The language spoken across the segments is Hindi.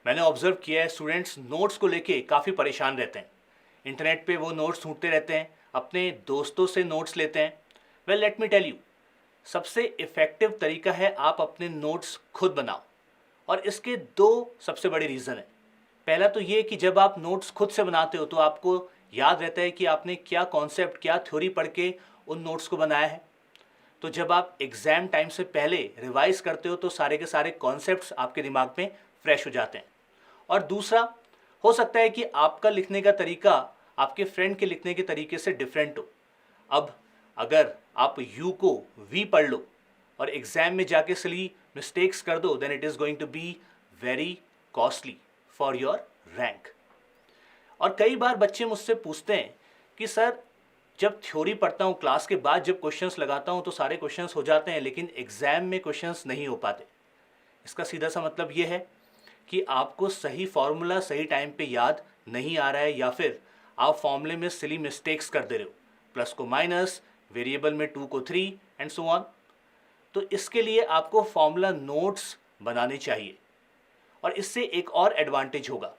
मैंने ऑब्जर्व किया है स्टूडेंट्स नोट्स को लेके काफ़ी परेशान रहते हैं। इंटरनेट पे वो नोट्स ढूंढते रहते हैं, अपने दोस्तों से नोट्स लेते हैं। Well let me tell you, सबसे इफ़ेक्टिव तरीका है आप अपने नोट्स खुद बनाओ। और इसके दो सबसे बड़े रीज़न हैं। पहला तो ये कि जब आप नोट्स खुद से बनाते हो तो आपको याद रहता है कि आपने क्या कॉन्सेप्ट, क्या थ्योरी पढ़ के उन नोट्स को बनाया है। तो जब आप एग्ज़ाम टाइम से पहले रिवाइज करते हो तो सारे के सारे कॉन्सेप्ट्स आपके दिमाग में फ्रेश हो जाते हैं। और दूसरा, हो सकता है कि आपका लिखने का तरीका आपके फ्रेंड के लिखने के तरीके से डिफरेंट हो। अब अगर आप यू को वी पढ़ लो और एग्जाम में जाके सिली मिस्टेक्स कर दो, then it is going to be very costly for your rank. और कई बार बच्चे मुझसे पूछते हैं कि सर, जब थ्योरी पढ़ता हूँ क्लास के बाद जब क्वेश्चंस लगाता हूँ तो सारे क्वेश्चंस हो जाते हैं, लेकिन एग्जाम में क्वेश्चंस नहीं हो पाते। इसका सीधा सा मतलब ये है कि आपको सही फॉर्मूला सही टाइम पे याद नहीं आ रहा है, या फिर आप फॉर्मूले में सिली मिस्टेक्स कर दे रहे हो, प्लस को माइनस, वेरिएबल में 2 को 3 एंड सो ऑन। तो इसके लिए आपको फॉर्मूला नोट्स बनाने चाहिए। और इससे एक और एडवांटेज होगा,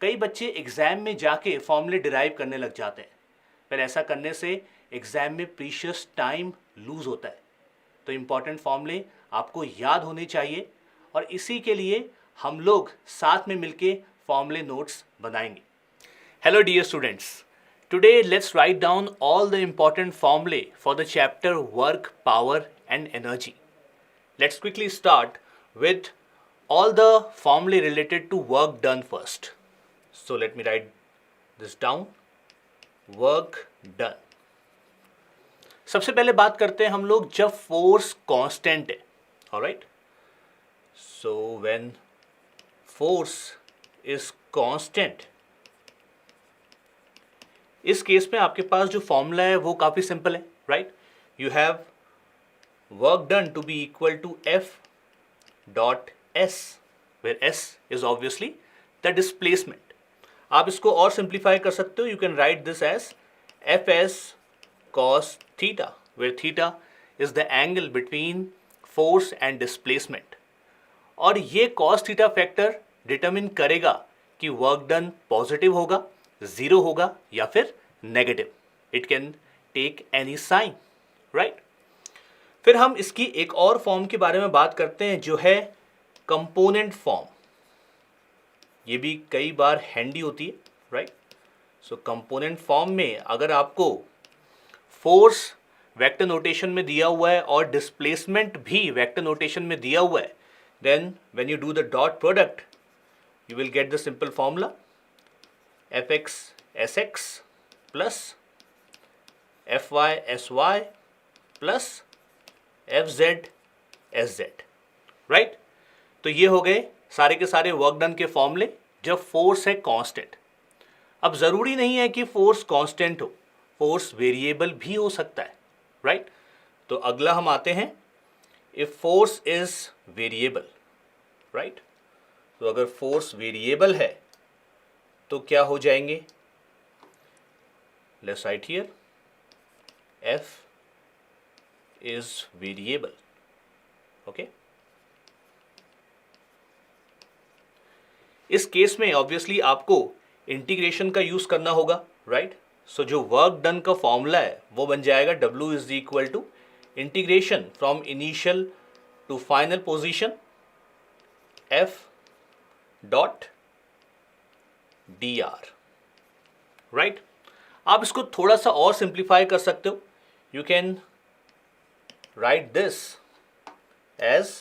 कई बच्चे एग्जाम में जाके फॉर्मूले डिराइव करने लग जाते हैं, पर ऐसा करने से एग्जाम में प्रीशियस टाइम लूज होता है। तो इम्पॉर्टेंट फॉर्मूले आपको याद होने चाहिए, और इसी के लिए हम लोग साथ में मिलके फॉर्मूले नोट्स बनाएंगे। Hello dear students, today let's write down all the important फॉर्मूले for the chapter work, power and energy. Let's quickly start with all the formulae related to work done first. So let me write this down. Work done. सबसे पहले बात करते हैं हम लोग जब फोर्स कांस्टेंट है। Alright, so when force is constant, इस केस में आपके पास जो फॉर्मूला है वो काफी सिंपल है। Right, you have work done to be equal to F dot S, where S is obviously the displacement. आप इसको और सिंप्लीफाई कर सकते हो। You can write this as Fs cos theta, where theta is the angle between force and displacement. और ये cos theta फैक्टर डिटरमिन करेगा कि वर्क डन पॉजिटिव होगा, जीरो होगा, या फिर negative. It can take any sign. Right, फिर हम इसकी एक और फॉर्म के बारे में बात करते हैं जो है कंपोनेंट फॉर्म। ये भी कई बार हैंडी होती है। राइट, सो कंपोनेंट फॉर्म में अगर आपको फोर्स वेक्टर नोटेशन में दिया हुआ है और डिस्प्लेसमेंट भी वेक्टर नोटेशन में दिया हुआ है, then when you do the dot product you will get the simple formula Fx Sx plus Fy Sy plus Fz Sz। Right, तो ये हो गए सारे के सारे वर्क डन के फॉर्मूले जब फोर्स है कांस्टेंट। अब जरूरी नहीं है कि फोर्स कांस्टेंट हो, फोर्स वेरिएबल भी हो सकता है। राइट, तो अगला हम आते हैं, if force is variable. Right, तो अगर फोर्स वेरिएबल है तो क्या हो जाएंगे, let's write here F is variable. Okay, इस केस में ऑब्वियसली आपको इंटीग्रेशन का यूज करना होगा। राइट, सो जो वर्क डन का फॉर्मूला है वो बन जाएगा W is equal to integration from initial to final position F dot dr। Right, आप इसको थोड़ा सा और सिंप्लीफाई कर सकते हो। You can write this as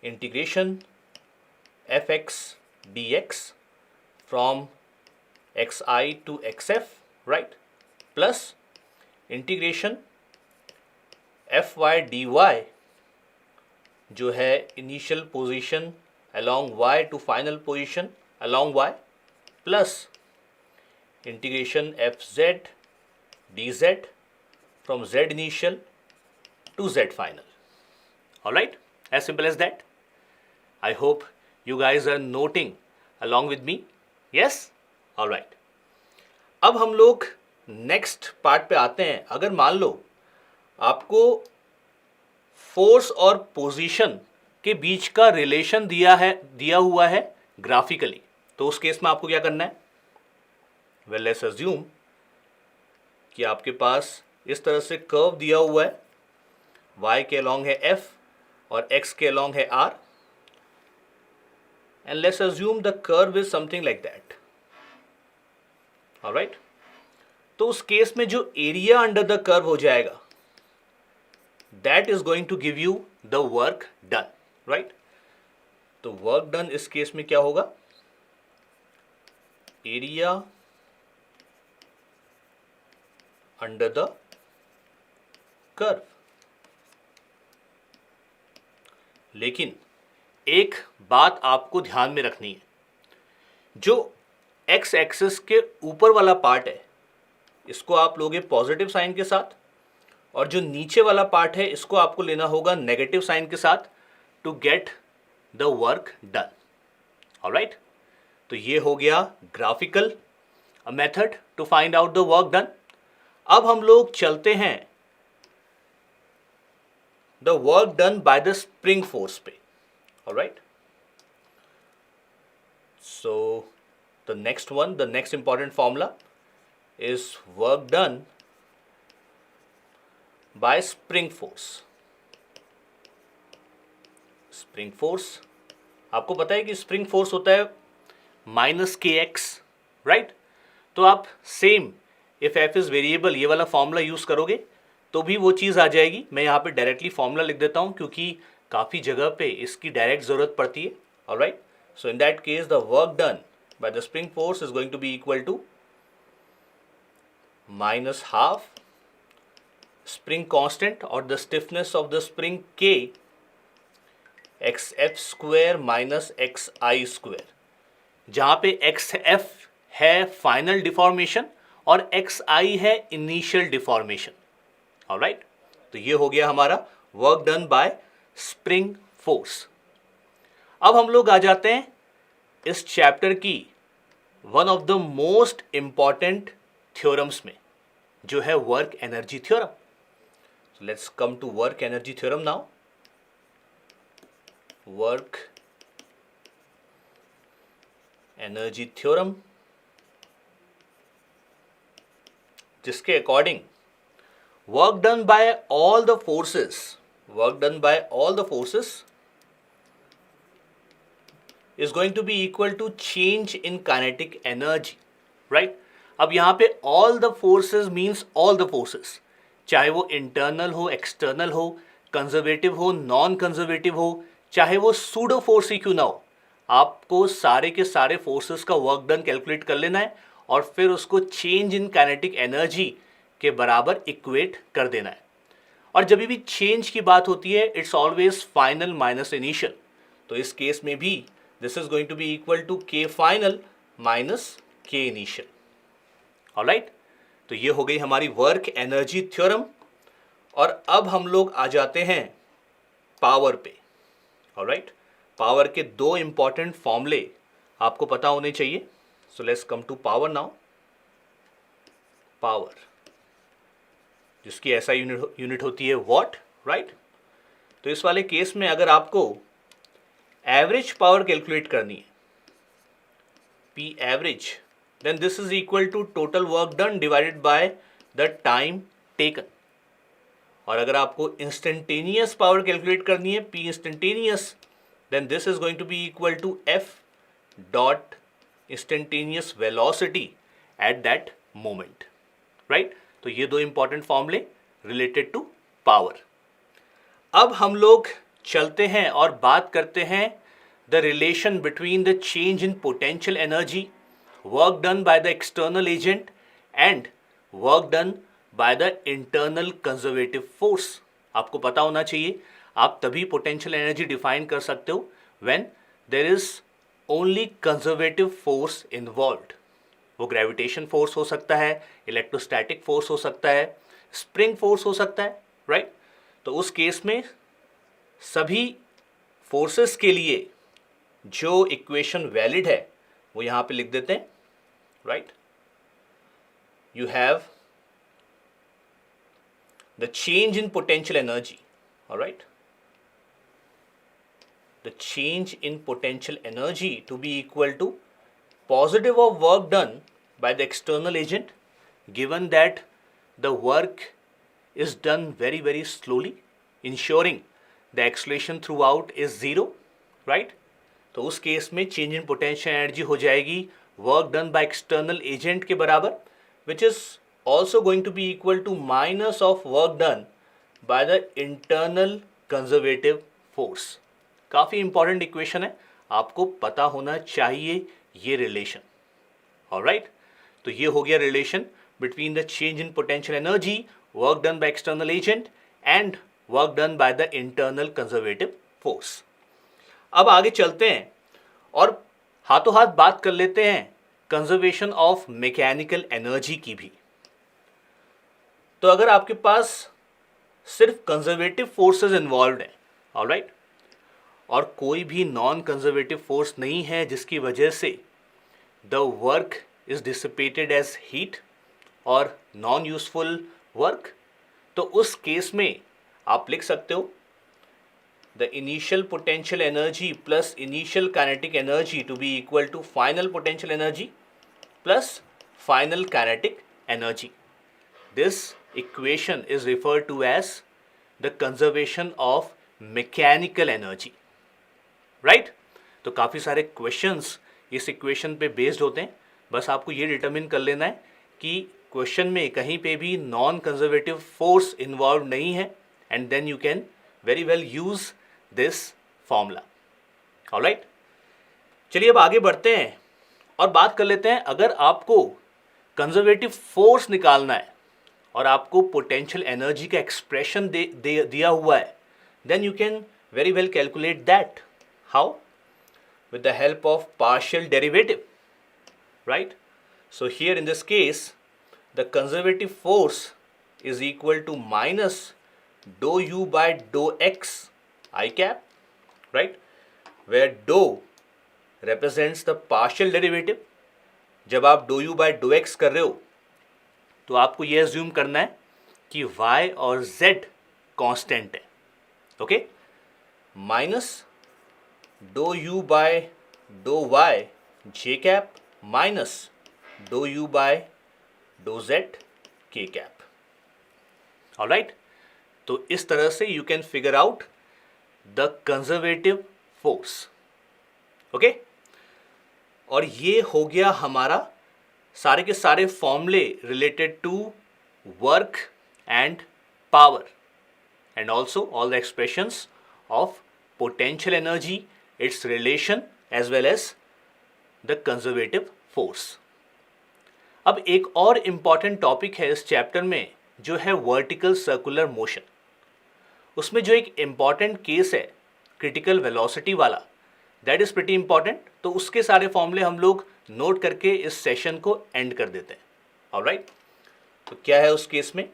integration fx dx from xi to xf, right, plus integration fy dy जो है initial position along y to final position along y, plus integration fz dz from z initial to z final. All right, as simple as that. I hope you guys are noting along with me. Yes, all right. अब हम लोग नेक्स्ट पार्ट पे आते हैं। अगर मान लो आपको फोर्स और पोजीशन के बीच का रिलेशन दिया हुआ है ग्राफिकली। तो उस केस में आपको क्या करना है? वेल लेट्स अज्यूम कि आपके पास इस तरह से कर्व दिया हुआ है, y के अलॉन्ग है f और x के अलॉन्ग है r, and let's assume the curve is something like that. Alright, तो उस केस में जो एरिया अंडर द कर्व हो जाएगा that is going to give you the work done, right. तो वर्क डन इस केस में क्या होगा? Area under the curve. लेकिन एक बात आपको ध्यान में रखनी है, जो एक्स एक्सिस के ऊपर वाला पार्ट है इसको आप लोगे पॉजिटिव साइन के साथ, और जो नीचे वाला पार्ट है इसको आपको लेना होगा नेगेटिव साइन के साथ to get the work done. Alright, तो ये हो गया graphical method to find out the work done. अब हम लोग चलते हैं the work done by the spring force पे। Alright, so the next important formula is work done by spring force. Spring force आपको पता है कि स्प्रिंग फोर्स होता है -kx, राइट। तो आप same if f is variable ये वाला फॉर्मूला यूज करोगे तो भी वो चीज आ जाएगी। मैं यहाँ पे डायरेक्टली फॉर्मूला लिख देता हूँ क्योंकि काफी जगह पे इसकी डायरेक्ट जरूरत पड़ती है। Alright, so in that case the work done by the spring force is going to be equal to minus half spring constant or the stiffness of the spring K xf square minus xi square, जहां पे xf है फाइनल डिफॉर्मेशन और xi है इनिशियल डिफॉर्मेशन। ऑलराइट, तो ये हो गया हमारा work done bye spring force. अब हम लोग आ जाते हैं इस चैप्टर की one of the most important theorems में, जो है work energy theorem. So let's come to work energy theorem now. Work energy theorem, जिसके according work done by all the forces is going to be equal to change in kinetic energy, right? अब यहाँ पे all the forces means all the forces, चाहे वो इंटरनल हो, एक्सटर्नल हो, कंजर्वेटिव हो, नॉन कंजर्वेटिव हो, चाहे वो सूडो फोर्स ही क्यों ना हो, आपको सारे के सारे फोर्सेस का वर्क डन कैलकुलेट कर लेना है और फिर उसको चेंज इन काइनेटिक एनर्जी के बराबर इक्वेट कर देना है। और जब भी चेंज की बात होती है it's always final minus initial, तो इस केस में भी this is going to be equal to K final minus K initial. Alright, तो ये हो गई हमारी वर्क एनर्जी थ्योरम। और अब हम लोग आ जाते हैं पावर पे। ऑलराइट, पावर के दो इंपॉर्टेंट फॉर्मूले आपको पता होने चाहिए। So let's come to power now. Power जिसकी ऐसा यूनिट होती है वॉट, राइट। तो इस वाले केस में अगर आपको एवरेज पावर कैलकुलेट करनी है, P average, then this is equal to total work done divided by the time taken। और अगर आपको इंस्टेंटेनियस पावर कैलकुलेट करनी है, P instantaneous, then this is going to be equal to F dot instantaneous velocity at that moment, right? तो ये दो इंपॉर्टेंट फॉर्मूले रिलेटेड टू पावर। अब हम लोग चलते हैं और बात करते हैं the relation between the change in potential energy, work done by the external agent and work done by the internal conservative force। आपको पता होना चाहिए, आप तभी पोटेंशियल एनर्जी डिफाइन कर सकते हो when there is only conservative force involved। वो ग्रेविटेशन फोर्स हो सकता है, इलेक्ट्रोस्टैटिक फोर्स हो सकता है, स्प्रिंग फोर्स हो सकता है, राइट। तो उस केस में सभी फोर्सेस के लिए जो इक्वेशन वैलिड है वो यहां पे लिख देते हैं, right. You have the change in potential energy, alright. the change in potential energy to be equal to positive of work done by the external agent, given that the work is done very slowly, ensuring the acceleration throughout is zero, right? तो उस केस में चेंज इन पोटेंशियल एनर्जी हो जाएगी work done by external agent के बराबर, which is also going to be equal to minus of work done by the internal conservative force. काफ़ी इंपॉर्टेंट इक्वेशन है, आपको पता होना चाहिए ये रिलेशन। ऑलराइट, तो ये हो गया relation between the change in potential energy, work done by external agent and work done by the internal conservative force. अब आगे चलते हैं और हाथों हाथ बात कर लेते हैं कंजर्वेशन ऑफ मैकेनिकल एनर्जी की भी। तो अगर आपके पास सिर्फ कंजर्वेटिव फोर्सेस इन्वॉल्व हैं, ऑलराइट, और कोई भी नॉन कंजर्वेटिव फोर्स नहीं है जिसकी वजह से the work is dissipated as heat और नॉन यूजफुल वर्क, तो उस केस में आप लिख सकते हो the initial potential energy plus initial kinetic energy to be equal to final potential energy plus final kinetic energy. This equation is referred to as the conservation of mechanical energy, right? तो काफ़ी सारे questions इस equation पे based होते हैं, बस आपको ये determine कर लेना है कि question में कहीं पे भी non conservative force involved नहीं है, and then you can very well use this formula. Alright, चलिए अब आगे बढ़ते हैं और बात कर लेते हैं, अगर आपको कंजर्वेटिव फोर्स निकालना है और आपको पोटेंशियल एनर्जी का एक्सप्रेशन दिया हुआ है, then you can very well calculate that. How? With the help of partial derivative, right? So here in this case the conservative force is equal to minus dou u by dou x I cap, right, where dou represents the partial derivative। जब आप dou u by dou x कर रहे हो तो आपको ये assume करना है कि y और z कांस्टेंट है, okay, minus dou u by dou y j cap minus dou u by dou z k cap। Alright, तो इस तरह से you can figure out the conservative force, okay. और ये हो गया हमारा सारे के सारे फॉर्मूले related to work and power and also all the expressions of potential energy, it's relation as well as the conservative force. अब एक और इम्पॉर्टेंट टॉपिक है इस चैप्टर में जो है वर्टिकल सर्कुलर मोशन। उसमें जो एक इम्पॉर्टेंट केस है क्रिटिकल वेलोसिटी वाला, दैट इज प्रीटी इंपॉर्टेंट, तो उसके सारे फॉर्मूले हम लोग नोट करके इस सेशन को एंड कर देते हैं। ऑलराइट, तो क्या है उस केस में?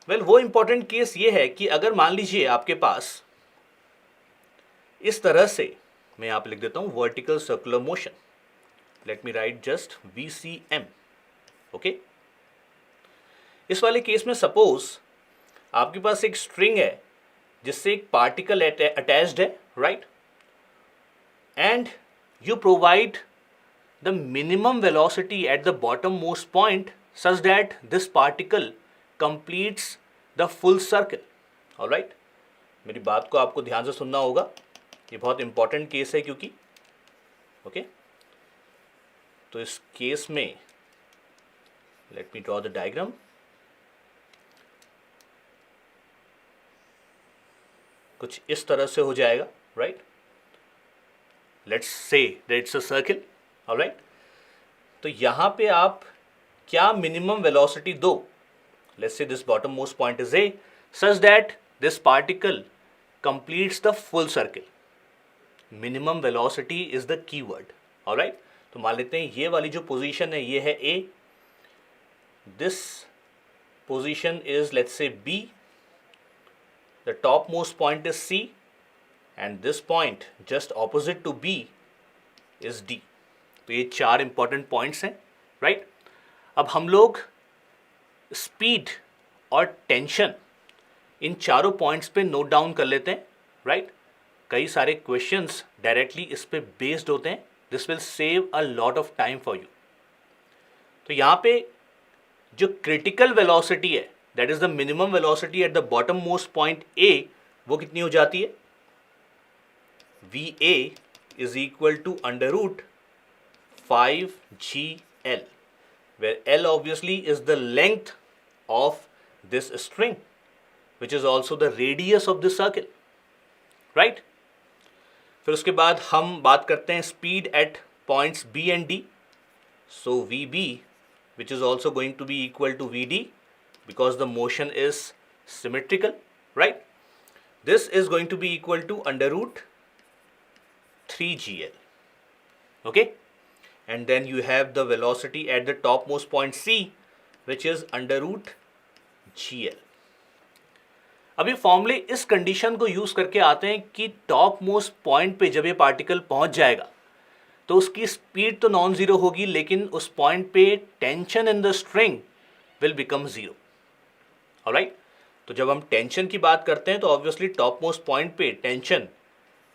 वेल, वो इंपॉर्टेंट केस ये है कि अगर मान लीजिए आपके पास इस तरह से, मैं यहाँ पे लिख देता हूँ vertical circular motion, let me right just VCM, okay. इस वाले केस में सपोज आपके पास एक स्ट्रिंग है जिससे एक पार्टिकल अटैच्ड है, right, and you provide the minimum velocity at the bottom most point such that this particle completes the full circle. Alright, मेरी बात को आपको ध्यान से सुनना होगा, ये बहुत इंपॉर्टेंट केस है क्योंकि, ओके। तो इस केस में let me draw the diagram. कुछ इस तरह से हो जाएगा, right. Let's say that it's a circle, alright. तो यहाँ पे आप क्या मिनिमम वेलोसिटी दो, let's say this bottom most point is a, such that this particle completes the full circle. Minimum velocity is the keyword, alright. तो मान लेते हैं ये वाली जो पोजीशन है ये है A, this position is let's say B, the topmost point is C and this point just opposite to B is D। तो ये चार इंपॉर्टेंट पॉइंट्स हैं, राइट। अब हम लोग स्पीड और टेंशन इन चारों पॉइंट्स पे नोट डाउन कर लेते हैं, राइट। कई सारे क्वेश्चंस डायरेक्टली इस पे बेस्ड होते हैं। This will save a lot of time for you. तो यहाँ पे जो क्रिटिकल वेलोसिटी है, that is the minimum velocity at the bottom most point A, वो कितनी हो जाती है? VA is equal to under root 5GL, where L obviously is the length of this string, which is also the radius of this circle, right? फिर उसके बाद हम बात करते हैं speed at points B and D. So VB, which is also going to be equal to VD, because the motion is symmetrical, right? This is going to be equal to under root 3GL, okay? And then you have the velocity at the topmost point C, which is under root GL. अब ये फॉर्मूले इस कंडीशन को यूज करके आते हैं कि टॉप मोस्ट पॉइंट पे जब ये पार्टिकल पहुंच जाएगा तो उसकी स्पीड तो नॉन जीरो होगी, लेकिन उस पॉइंट पे tension in the string will become zero. Alright, तो जब हम टेंशन की बात करते हैं तो ऑब्वियसली टॉप मोस्ट पॉइंट पे tension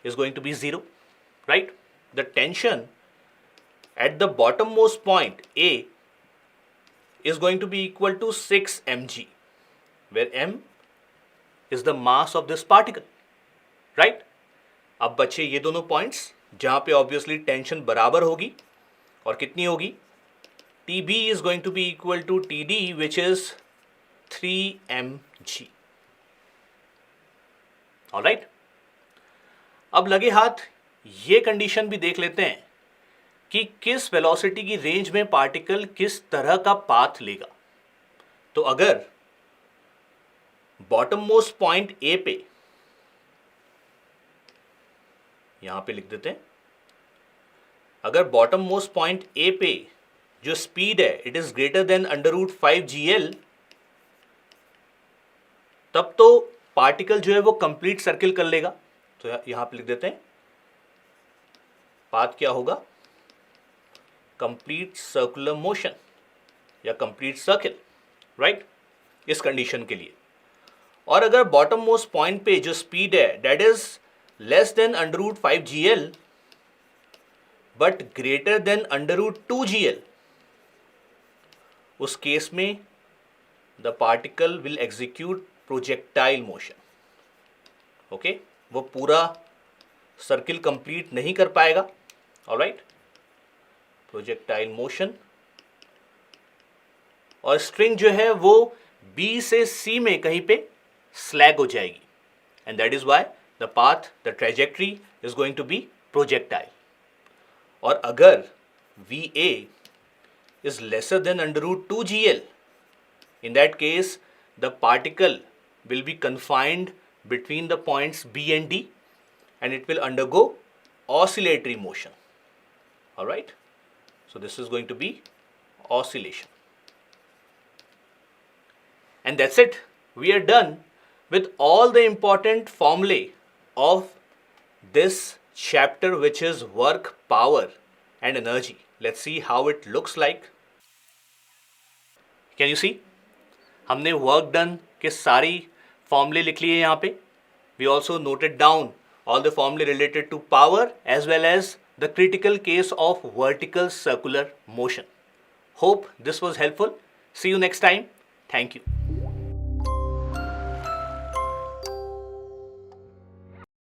is going to be zero, right? The tension at the bottommost point A is going to be equal to 6 mg, where m is the mass of this particle, right? अब बचे ये दोनों पॉइंट्स जहां पे ऑब्वियसली टेंशन बराबर होगी, और कितनी होगी? TB is going to be equal to TD, which is 3 mg. All right? अब लगे हाथ ये कंडीशन भी देख लेते हैं कि किस वेलोसिटी की रेंज में पार्टिकल किस तरह का पाथ लेगा। तो अगर बॉटम मोस्ट पॉइंट ए पे, यहां पे लिख देते हैं, अगर बॉटम मोस्ट पॉइंट ए पे जो स्पीड है it is greater than under root 5GL, तब तो पार्टिकल जो है वो कंप्लीट सर्किल कर लेगा। तो यहां पे लिख देते हैं पाथ क्या होगा? कंप्लीट सर्कुलर मोशन या कंप्लीट सर्किल, राइट? इस कंडीशन के लिए। और अगर बॉटम मोस्ट पॉइंट पे जो स्पीड है that is less than under root 5GL but greater than under root 2GL, उस केस में the particle will execute projectile motion, okay? वो पूरा सर्किल कंप्लीट नहीं कर पाएगा, ऑलराइट? प्रोजेक्टाइल मोशन, और स्ट्रिंग जो है वो B से C में कहीं पे स्लैग हो जाएगी, and that is why the path, the trajectory is going to be projectile. और अगर VA is lesser than under root 2GL, in that case the particle will be confined between the points B and D and it will undergo oscillatory motion. Alright, so this is going to be oscillation. And that's it. We are done with all the important formulae of this chapter, which is work, power and energy. Let's see how it looks like. Can you see? हमने work done के सारी formulae लिख लिए यहाँ पे. We also noted down all the formulae related to power as well as the critical case of vertical circular motion. Hope this was helpful. See you next time. Thank you.